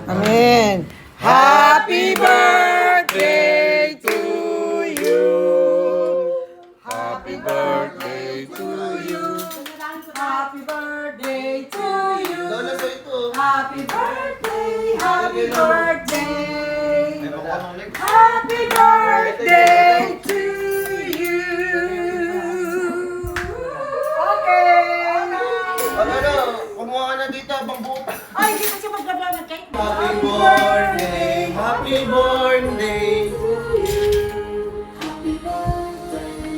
Amen. Happy birthday to you. Happy birthday to you. Happy birthday to you. Happy birthday, happy birthday. Happy birthday to you. Okay. Kumuha ka na dito, abang buo pa. Ay, hindi kasi magbabla ng cake. Happy birthday, happy birthday.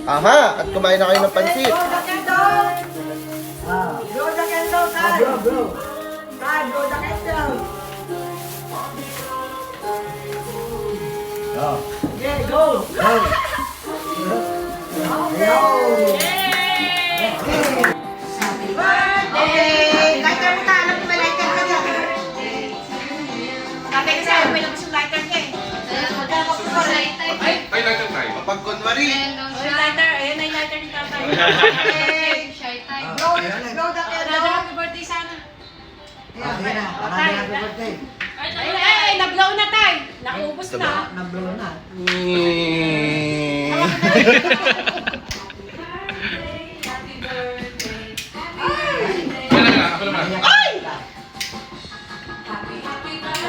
Aha, at kumain na kayo ng pansit. Blow the candle. Blow the candle, Kai. Blow. Kai, blow the candle. Yeah, go. Happy birthday. Lighter mo ka. Alam mo ba lighter ka na? Tatay ka sa'yo. May labas yung lighter ka eh. Ay, lighter tayo. Kapag kunwari. Lighter. Ayan na yung lighter ni tatay. Blow the candle. Happy birthday sana. Okay na. Happy birthday. Ay, nag-blow na tay. Nakuubos na. Nablow na. Wala na, ako naman.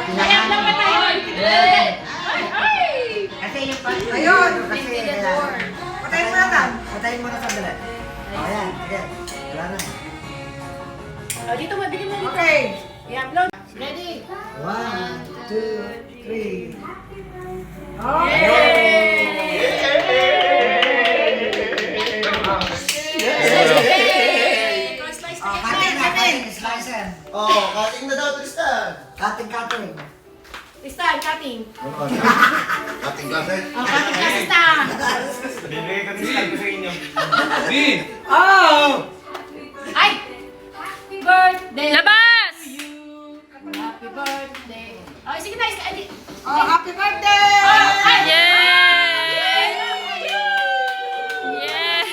Kaya lang ba tayo? Ay! Kasi yung ayun! Kasi patayin mo na tan. Patayin mo na sandali. Ayan, sige. Wala na. Oh, dito mo, bigyan mo dito. Okay. Yan, blow. Ready? 1, 2, 3. Slice Oh, cutting na, cutting. Slicer. Oh, cutting na daw, Tristan. Cutting, cutting. Stan, cutting. Cutting kasi. Oh, cutting ka, Stan. Di! Ay! Happy birthday! Labas! Happy birthday! Oh, sige na. Oh, happy birthday! Ay! Yay! Yay!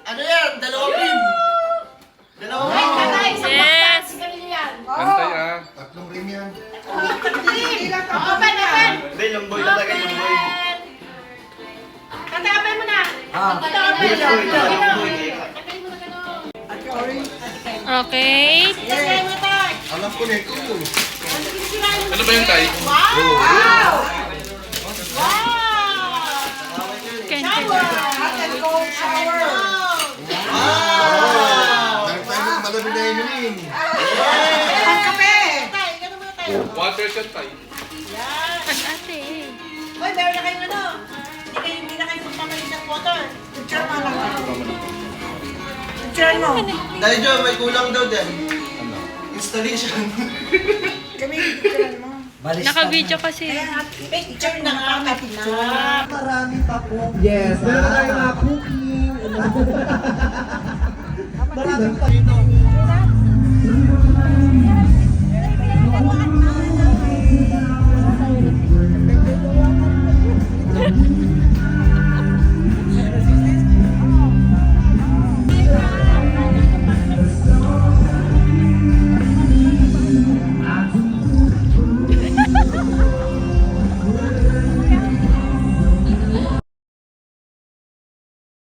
Ano yan? Dalawang rim. Dalawang Ay, rim. tatay, isang Yes. baktas. Sigarilyo yan. Antay ah. Tatlong rim yan. Hindi lang Oh, open, open! Hindi, yung boy talaga yung boy. Tatay, open mo na. Ah. Ito, open. Ito, ito. Tatay mo na gano'n. Okay. Tatay mo, tay. Alam ko na ito. Ano ba yung tay? Wow! Wow! Shower. hot and cold shower. Meron tayo ng malamig na inumin. Ang kape. Tay, gano'n mo tayo. Water shot tay. Ate. Uy, meron na kayong ano. Hindi na kayo magpapalitan ng water. Picture mo lang. Picture mo. Dahil dyan, may kulang daw din. Installation. Kami, picture mo. Naka-video kasi. Picture na nga natin na. Marami pa po. Yes. Meron tayong mga cooking. Marami pa ito.